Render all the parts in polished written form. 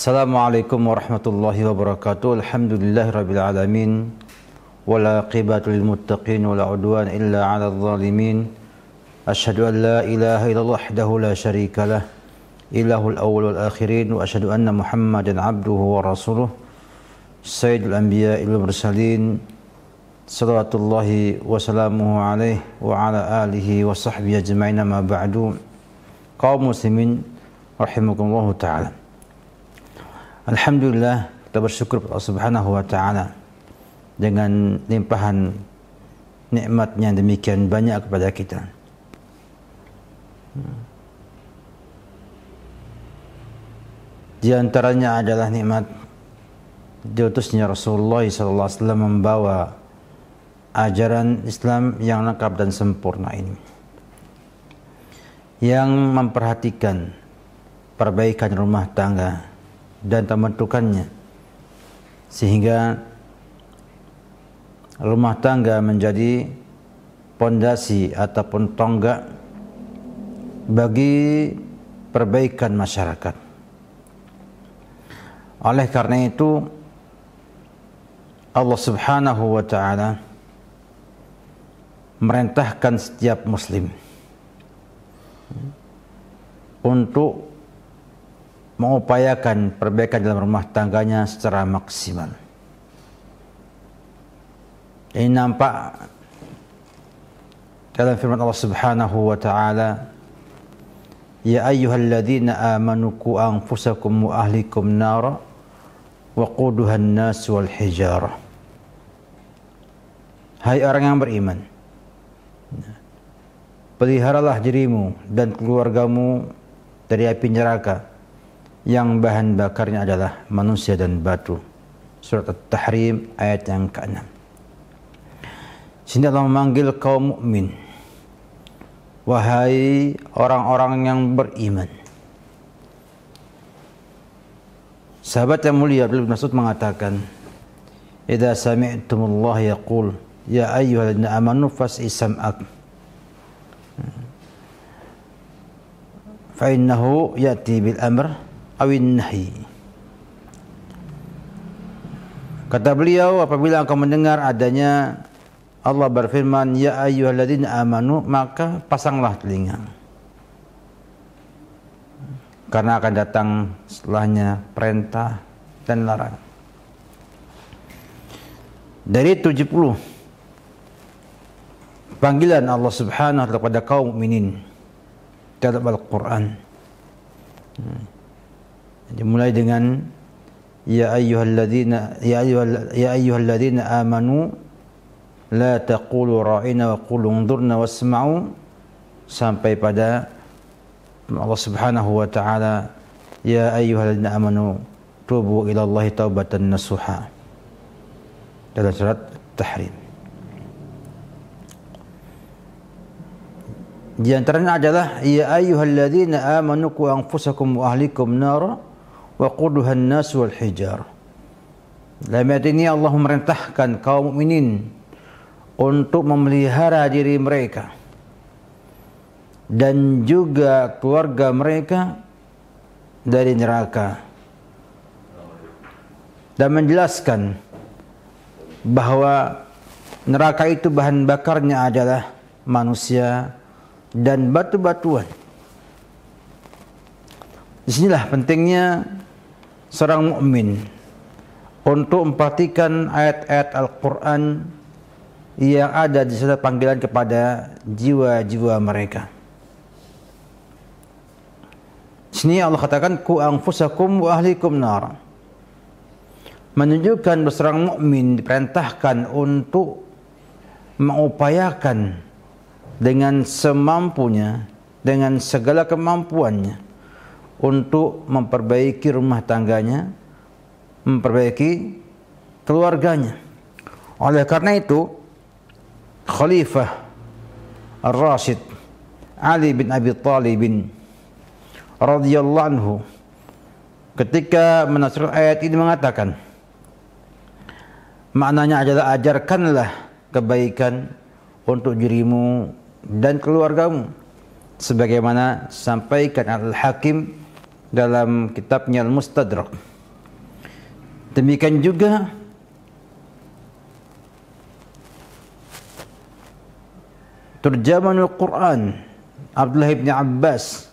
Assalamualaikum warahmatullahi wabarakatuh. Alhamdulillahirabbil alamin. Wala aqibatu lil muttaqin wala udwan illa 'alal zalimin. Asyhadu an la ilaha illallah wahdahu la syarikalah. Ilahul awwal wal akhirin wa asyhadu anna Muhammadan 'abduhu wa rasuluh. Sayyidul anbiya'i wal mursalin. Shalawatullahi wa salamuhu alaihi wa ala alihi wa sahbihi ajma'in ma ba'du. Kaum muslimin rahimakumullah ta'ala. Alhamdulillah, kita bersyukur kepada Allah Subhanahu wa ta'ala dengan limpahan nikmatnya yang demikian banyak kepada kita. Di antaranya adalah nikmat diutusnya Rasulullah SAW membawa ajaran Islam yang lengkap dan sempurna ini, yang memperhatikan perbaikan rumah tangga dan pembentukannya, sehingga rumah tangga menjadi pondasi ataupun tonggak bagi perbaikan masyarakat. Oleh karena itu, Allah Subhanahu wa ta'ala merintahkan setiap muslim untuk mengupayakan perbaikan dalam rumah tangganya secara maksimal. Ini nampak dalam firman Allah Subhanahu wa ta'ala, ya ayyuhalladzina amanu qu anfusakum wa ahlikum nara wa quduhan nas wal hijarah. Hai orang yang beriman, peliharalah dirimu dan keluargamu dari api neraka yang bahan bakarnya adalah manusia dan batu. Surat At-Tahrim ayat yang ke-6. Sini Allah memanggil kaum mukmin, wahai orang-orang yang beriman. Sahabat yang mulia Abdullah bin Mas'ud mengatakan, idza sami'tumullah yaqul ya ayyuhalladzina amanu fas'i sam'ak fa innahu ya'ti bil amr awin nahi. Kata beliau, apabila engkau mendengar adanya Allah berfirman ya ayyuhalladzina amanu, maka pasanglah telinga, karena akan datang setelahnya perintah dan larangan. Dari 70 panggilan Allah Subhanahu wa ta'ala kepada kaum mukminin dalam Al-Qur'an, dimulai dengan ya ayyuhalladzina amanu la taqulu ra'ina wa qulu unzurna wasma'u, sampai pada Allah Subhanahu wa ta'ala ya ayyuhalladzina amanu tubu ila Allahi taubatan nasuha dalam surat Tahrim. Di antaranya adalah ya ayyuhalladzina amanu qu anfusakum wa ahlikum nara wa quduhan nas wal hijar. Dalam ayat ini Allah memerintahkan kaum mukminin untuk memelihara diri mereka dan juga keluarga mereka dari neraka, dan menjelaskan bahwa neraka itu bahan bakarnya adalah manusia dan batu-batuan. Disinilah pentingnya seorang mukmin untuk memperhatikan ayat-ayat Al-Quran yang ada di sana, panggilan kepada jiwa-jiwa mereka. Di sini Allah katakan ku anfusakum wa ahlikum nar, menunjukkan bahwa seorang mukmin diperintahkan untuk mengupayakan dengan semampunya, dengan segala kemampuannya untuk memperbaiki rumah tangganya, memperbaiki keluarganya. Oleh karena itu, Khalifah Ar-Rasyid Ali bin Abi Thalib radhiyallahu anhu ketika menafsirkan ayat ini mengatakan, maknanya adalah ajarkanlah kebaikan untuk dirimu dan keluargamu, sebagaimana sampaikan Al-Hakim dalam kitabnya Al-Mustadrak. Demikian juga terjemahanul Quran Abdullah bin Abbas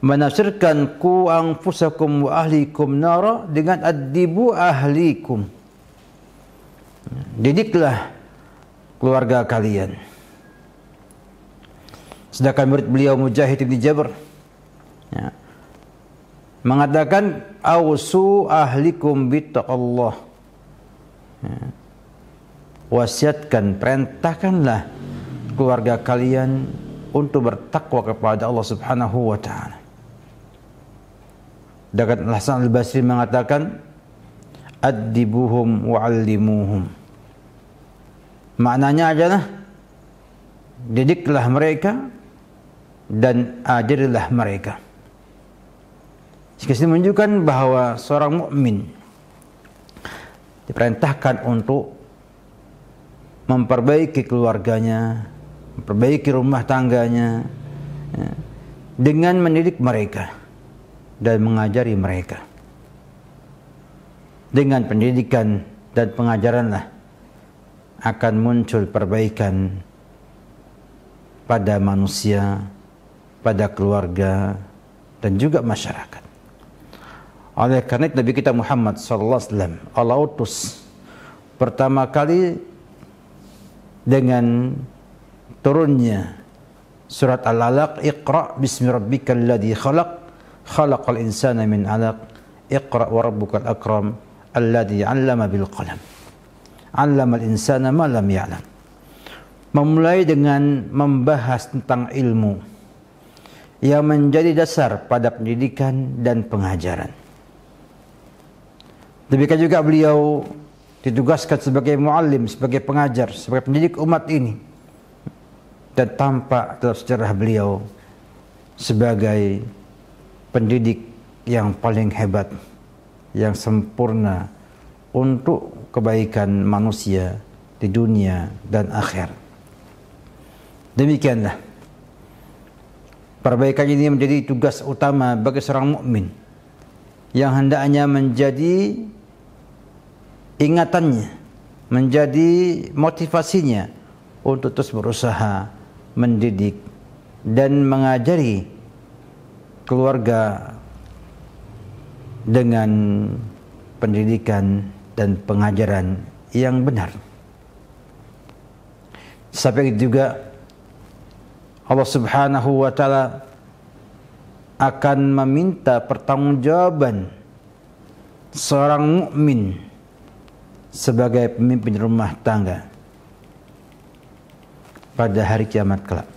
menafsirkan ku anfusakum wa ahlikum nara dengan addibu ahlikum. Didiklah keluarga kalian. Sedangkan murid beliau Mujahid bin Jabr mengatakan ausu ahlikum bittaqallah. Wasiatkan, perintahkanlah keluarga kalian untuk bertakwa kepada Allah Subhanahu wa taala. Dan Hasan Al-Basri mengatakan addibuhum wa'allimuhum. Maknanya adalah didiklah mereka dan ajarilah mereka. Ini menunjukkan bahwa seorang mukmin diperintahkan untuk memperbaiki keluarganya, memperbaiki rumah tangganya, dengan mendidik mereka dan mengajari mereka. Dengan pendidikan dan pengajaranlah akan muncul perbaikan pada manusia, pada keluarga, dan juga masyarakat. Oleh karena itu Nabi kita Muhammad SAW Allah utus pertama kali dengan turunnya surat Al-Alaq, Iqra bismi rabbikal ladzi khalaq, khalaqal insana min 'alaq, Iqra wa rabbukal akram, alladzi 'allama bil qalam, 'allamal insana ma lam ya'lam. Memulai dengan membahas tentang ilmu yang menjadi dasar pada pendidikan dan pengajaran. Demikian juga beliau ditugaskan sebagai muallim, sebagai pengajar, sebagai pendidik umat ini. Dan tampak dalam sejarah beliau sebagai pendidik yang paling hebat, yang sempurna untuk kebaikan manusia di dunia dan akhir. Demikianlah perbaikan ini menjadi tugas utama bagi seorang mukmin yang hendaknya menjadi ingatannya, menjadi motivasinya untuk terus berusaha mendidik dan mengajari keluarga dengan pendidikan dan pengajaran yang benar. Sampai juga Allah Subhanahu wa taala akan meminta pertanggungjawaban seorang mukmin sebagai pemimpin rumah tangga pada hari kiamat kelak.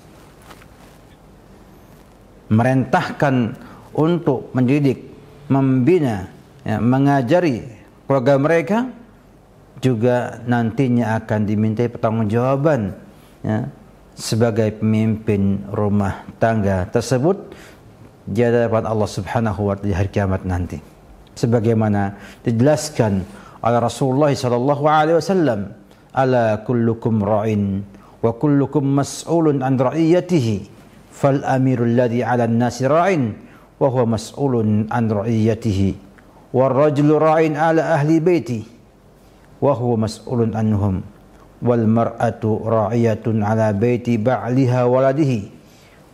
Merintahkan untuk mendidik, membina, mengajari keluarga mereka, juga nantinya akan dimintai pertanggungjawaban sebagai pemimpin rumah tangga tersebut di hadapan Allah Subhanahu wa taala di hari kiamat nanti. Sebagaimana dijelaskan oleh Rasulullah sallallahu alaihi wasallam, ala kullukum ra'in wa kullukum mas'ulun an ra'iyatihi, fal amirul ladzi 'ala an-nasi ra'in wa huwa mas'ulun an ra'iyatihi, war rajulu ra'in 'ala ahli baiti wa huwa mas'ulun anhum, wal mar'atu ra'iyatun 'ala baiti ba'liha waladihi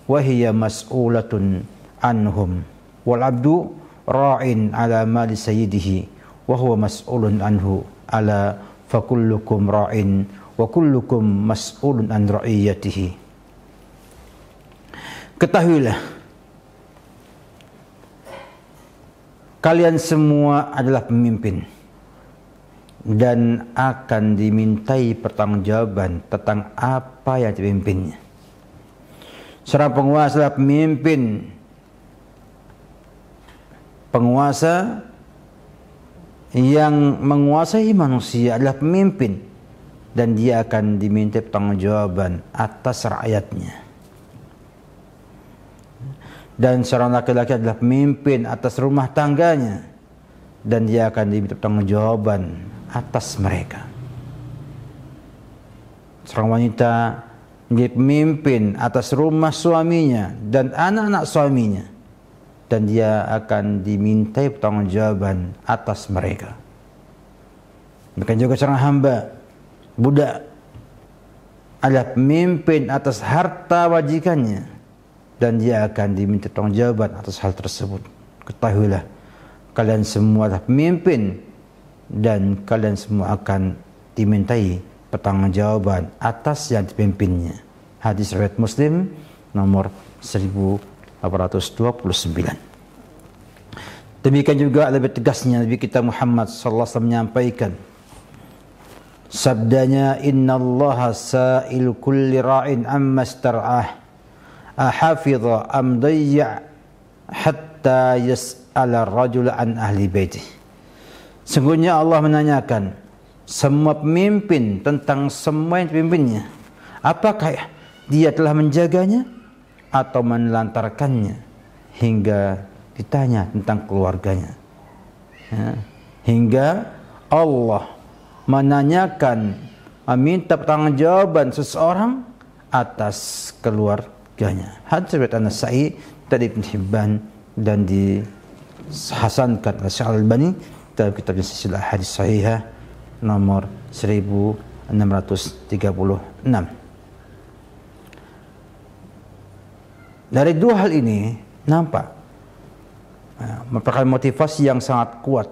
wa hiya mas'ulatun anhum, wal 'abdu ra'in 'ala mali sayyidihi wa huwa mas'ulun anhu, ala fakullukum ra'in wa kullukum mas'ulun an ra'iyatihi. Ketahuilah, kalian semua adalah pemimpin dan akan dimintai pertanggungjawaban tentang apa yang dipimpinnya. Seorang penguasa adalah pemimpin, penguasa yang menguasai manusia adalah pemimpin, dan dia akan diminta pertanggungjawaban atas rakyatnya. Dan seorang laki-laki adalah pemimpin atas rumah tangganya, dan dia akan diminta pertanggungjawaban atas mereka. Seorang wanita menjadi pemimpin atas rumah suaminya dan anak-anak suaminya, dan dia akan dimintai pertanggungjawaban atas mereka. Demikian juga seorang hamba, budak, adalah pemimpin atas harta majikannya, dan dia akan diminta pertanggungjawaban atas hal tersebut. Ketahuilah, kalian semua adalah pemimpin, dan kalian semua akan dimintai pertanggungjawaban atas yang dipimpinnya. Hadis riwayat Muslim nomor 1829. Demikian juga lebih tegasnya Nabi kita Muhammad sallallahu alaihi wasallam menyampaikan sabdanya, innallaha sa'il kulli ra'in amma istar'ah ahafidha am dayya' hatta yas'ala ar-rajul an ahli baitih. Sungguhnya Allah menanyakan semua pemimpin tentang semua yang dipimpinnya, apakah dia telah menjaganya atau menelantarkannya, hingga ditanya tentang keluarganya, hingga Allah menanyakan, meminta pertanggungjawaban seseorang atas keluarganya. Hadis riwayat An-Nasa'i dari Ibn Hibban dan dihasankan oleh Syekh Al-Albani dalam kitabnya Silsilah Hadis Sahihah nomor 1636. Dari dua hal ini nampak merupakan motivasi yang sangat kuat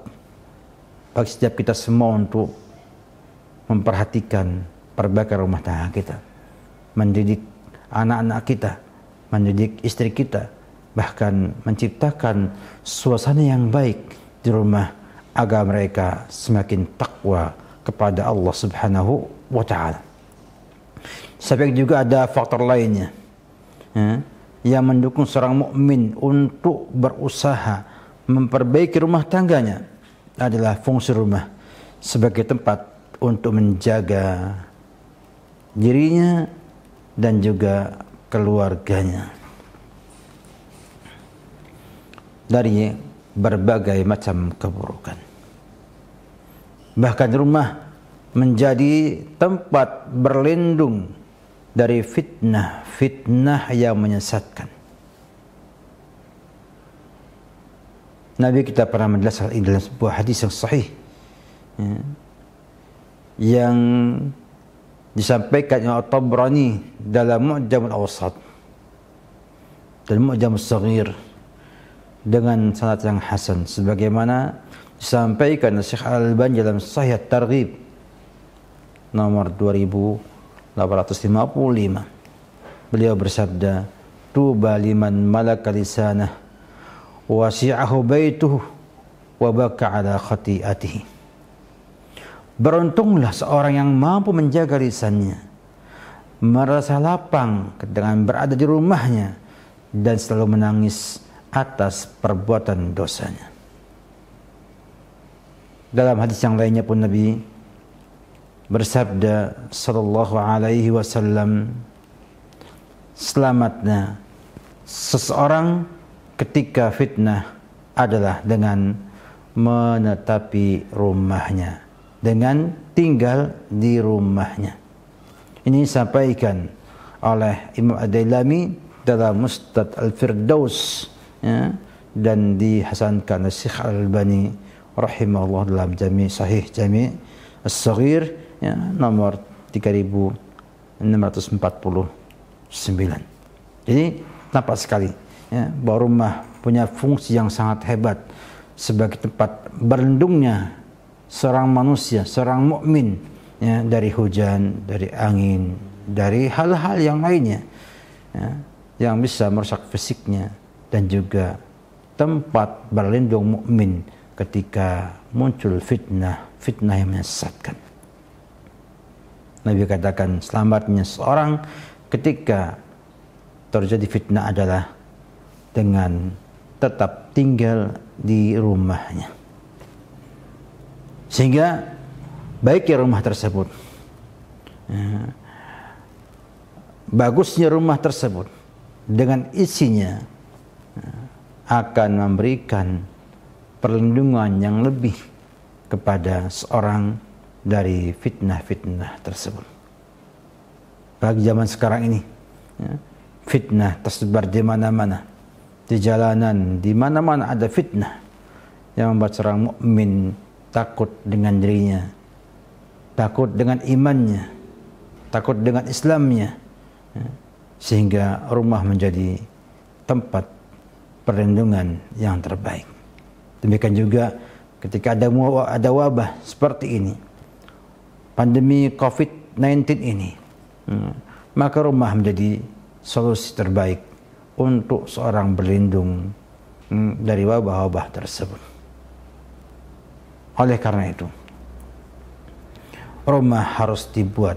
bagi setiap kita semua untuk memperhatikan perbaikan rumah tangga kita, mendidik anak-anak kita, mendidik istri kita, bahkan menciptakan suasana yang baik di rumah agar mereka semakin takwa kepada Allah Subhanahu wa taala. Sampai juga ada faktor lainnya yang mendukung seorang mukmin untuk berusaha memperbaiki rumah tangganya, adalah fungsi rumah sebagai tempat untuk menjaga dirinya dan juga keluarganya dari berbagai macam keburukan. Bahkan rumah menjadi tempat berlindung dari fitnah yang menyesatkan. Nabi kita pernah menjelaskan ini dalam sebuah hadis yang sahih, yang disampaikan oleh Tabrani dalam Mu'jam al-Awsat dan Mu'jam al-Saghir dengan sanad yang hasan, sebagaimana disampaikan oleh Syekh Al-Albani dalam Sahih At-Targhib nomor 2855. Beliau bersabda, tuba liman malaka lisanah wasi'ahu baituhu wa baka ala khati'atihi. Beruntunglah seorang yang mampu menjaga lisannya, merasa lapang dengan berada di rumahnya, dan selalu menangis atas perbuatan dosanya. Dalam hadis yang lainnya pun Nabi bersabda sallallahu alaihi wasallam, selamatnya seseorang ketika fitnah adalah dengan menetapi rumahnya, dengan tinggal di rumahnya. Ini disampaikan oleh Imam Ad-Dailami dalam Mustad Al-Firdaus, dan dihasankan oleh Syekh Al-Albani rahimahullah dalam Jami' Sahih Jami' As-Saghir nomor 3649. Jadi nampak sekali bahwa rumah punya fungsi yang sangat hebat sebagai tempat berlindungnya seorang manusia, seorang mukmin, dari hujan, dari angin, dari hal-hal yang lainnya yang bisa merusak fisiknya, dan juga tempat berlindung mukmin ketika muncul fitnah yang menyesatkan. Nabi katakan selamatnya seorang ketika terjadi fitnah adalah dengan tetap tinggal di rumahnya, sehingga baiknya rumah tersebut, bagusnya rumah tersebut dengan isinya akan memberikan perlindungan yang lebih kepada seorang dari fitnah-fitnah tersebut. Bagi zaman sekarang ini, fitnah tersebar di mana-mana, di jalanan, di mana-mana ada fitnah yang membuat seorang mukmin takut dengan dirinya, takut dengan imannya, takut dengan Islamnya, sehingga rumah menjadi tempat perlindungan yang terbaik. Demikian juga ketika ada wabah seperti ini, pandemi COVID-19 ini, maka rumah menjadi solusi terbaik untuk seorang berlindung dari wabah-wabah tersebut. Oleh karena itu, rumah harus dibuat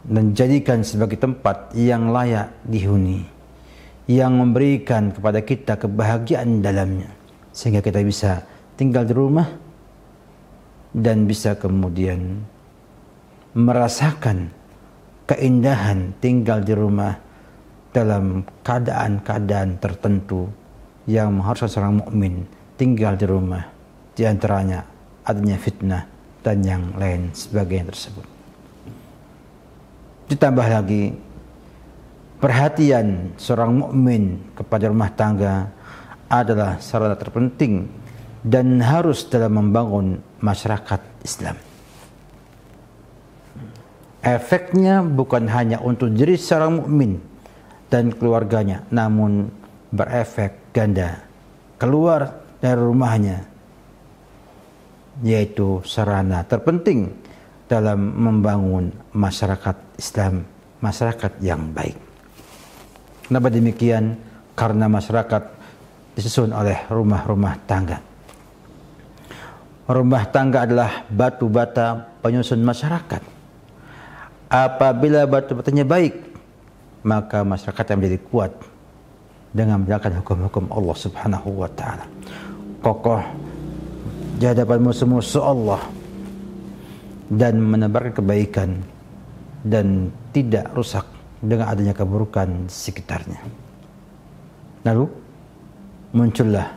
dan jadikan sebagai tempat yang layak dihuni, yang memberikan kepada kita kebahagiaan dalamnya, sehingga kita bisa tinggal di rumah dan bisa kemudian merasakan keindahan tinggal di rumah dalam keadaan-keadaan tertentu yang mengharuskan seorang mukmin tinggal di rumah, di antaranya adanya fitnah dan yang lain sebagainya tersebut. Ditambah lagi, perhatian seorang mukmin kepada rumah tangga adalah sarana terpenting dan harus dalam membangun masyarakat Islam. Efeknya bukan hanya untuk diri seorang mukmin dan keluarganya, namun berefek ganda keluar dari rumahnya, yaitu sarana terpenting dalam membangun masyarakat Islam, masyarakat yang baik. Kenapa demikian? Karena masyarakat disusun oleh rumah-rumah tangga. Rumah tangga adalah batu bata penyusun masyarakat. Apabila batu batanya baik, maka masyarakat yang menjadi kuat dengan menjalankan hukum-hukum Allah Subhanahu wa taala. Kokoh di hadapan musuh-musuh Allah dan menebarkan kebaikan dan tidak rusak dengan adanya keburukan di sekitarnya. Lalu muncullah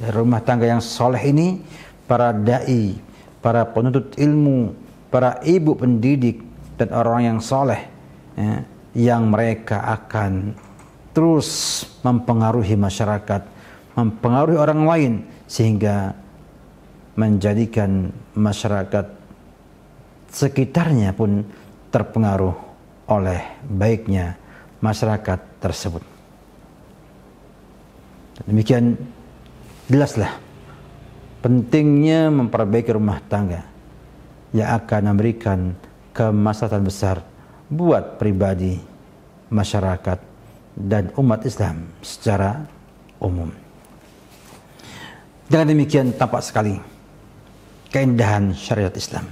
dari rumah tangga yang soleh ini para dai, para penuntut ilmu, para ibu pendidik dan orang yang soleh, yang mereka akan terus mempengaruhi masyarakat, mempengaruhi orang lain, sehingga menjadikan masyarakat sekitarnya pun terpengaruh oleh baiknya masyarakat tersebut. Demikian jelaslah pentingnya memperbaiki rumah tangga yang akan memberikan kemaslahatan besar buat pribadi, masyarakat, dan umat Islam secara umum. Dengan demikian tampak sekali keindahan syariat Islam,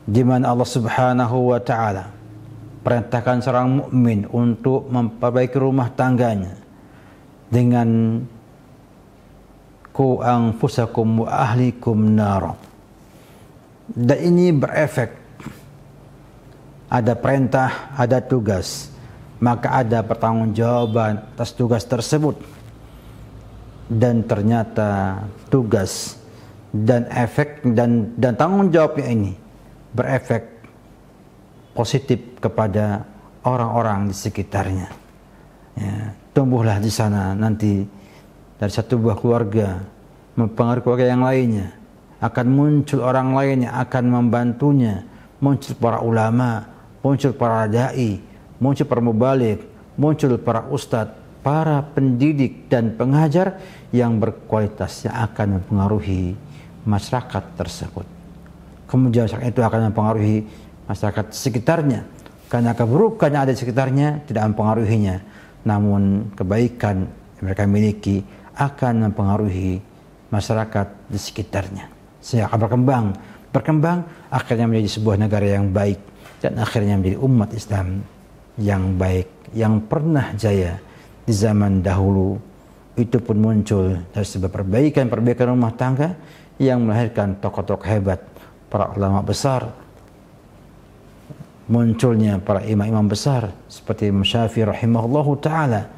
di mana Allah Subhanahu wa taala perintahkan seorang mukmin untuk memperbaiki rumah tangganya dengan ku anfusakum wa ahlikum nar. Dan ini berefek, ada perintah, ada tugas, maka ada pertanggungjawaban atas tugas tersebut. Dan ternyata tugas dan efek dan tanggung jawabnya ini berefek positif kepada orang-orang di sekitarnya. Ya, tumbuhlah di sana nanti dari satu buah keluarga mempengaruhi keluarga yang lainnya, akan muncul orang lain yang akan membantunya, muncul para ulama, muncul para dai, muncul para mubalik, muncul para ustadz, para pendidik dan pengajar yang berkualitas yang akan mempengaruhi masyarakat tersebut. Kemudian masyarakat itu akan mempengaruhi masyarakat sekitarnya, karena keburukan yang ada di sekitarnya tidak mempengaruhinya, namun kebaikan yang mereka miliki akan mempengaruhi masyarakat di sekitarnya, sehingga akan berkembang akhirnya menjadi sebuah negara yang baik dan akhirnya menjadi umat Islam yang baik yang pernah jaya di zaman dahulu. Itu pun muncul dari sebuah perbaikan rumah tangga yang melahirkan tokoh-tokoh hebat, para ulama besar, munculnya para imam-imam besar seperti Imam Syafi'i rahimahullahu taala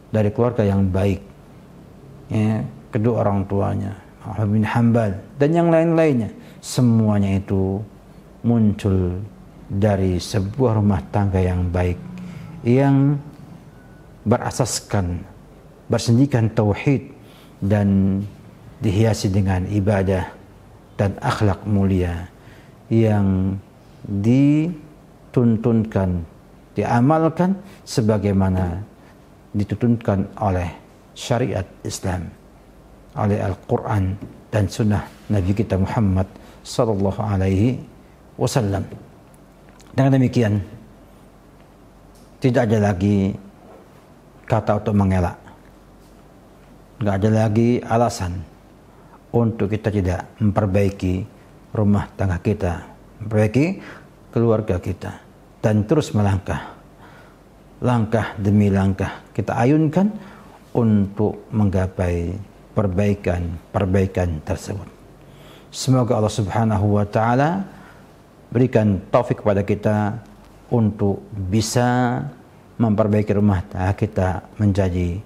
dari keluarga yang baik, ya, kedua orang tuanya Ahmad bin Hanbal dan yang lain-lainnya, semuanya itu muncul dari sebuah rumah tangga yang baik yang berasaskan, bersendikan tauhid dan dihiasi dengan ibadah dan akhlak mulia yang dituntunkan, diamalkan sebagaimana dituntunkan oleh syariat Islam, oleh Al-Quran dan sunnah Nabi kita Muhammad sallallahu alaihi wasallam. Dengan demikian, tidak ada lagi kata untuk mengelak, tidak ada lagi alasan untuk kita tidak memperbaiki rumah tangga kita, memperbaiki keluarga kita, dan terus melangkah, langkah demi langkah kita ayunkan untuk menggapai perbaikan tersebut. Semoga Allah Subhanahu wa taala berikan taufik kepada kita untuk bisa memperbaiki rumah tangga kita menjadi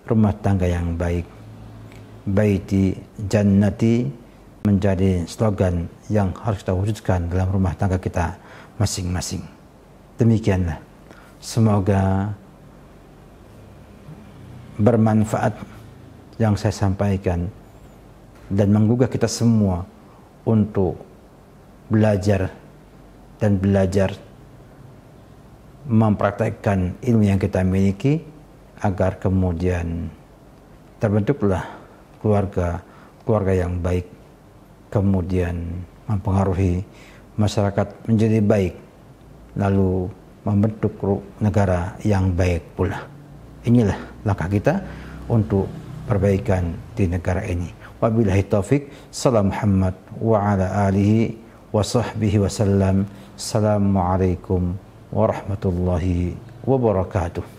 rumah tangga yang baik. Baiti jannati menjadi slogan yang harus kita wujudkan dalam rumah tangga kita masing-masing. Demikianlah. Semoga bermanfaat yang saya sampaikan dan menggugah kita semua untuk belajar mempraktekkan ilmu yang kita miliki agar kemudian terbentuklah keluarga yang baik, kemudian mempengaruhi masyarakat menjadi baik, lalu membentuk negara yang baik pula. Inilah langkah kita untuk perbaikan di negara ini. Wabillahi taufik. Salam Muhammad wa ala alihi wa sahbihi wasallam. Assalamualaikum warahmatullahi wabarakatuh.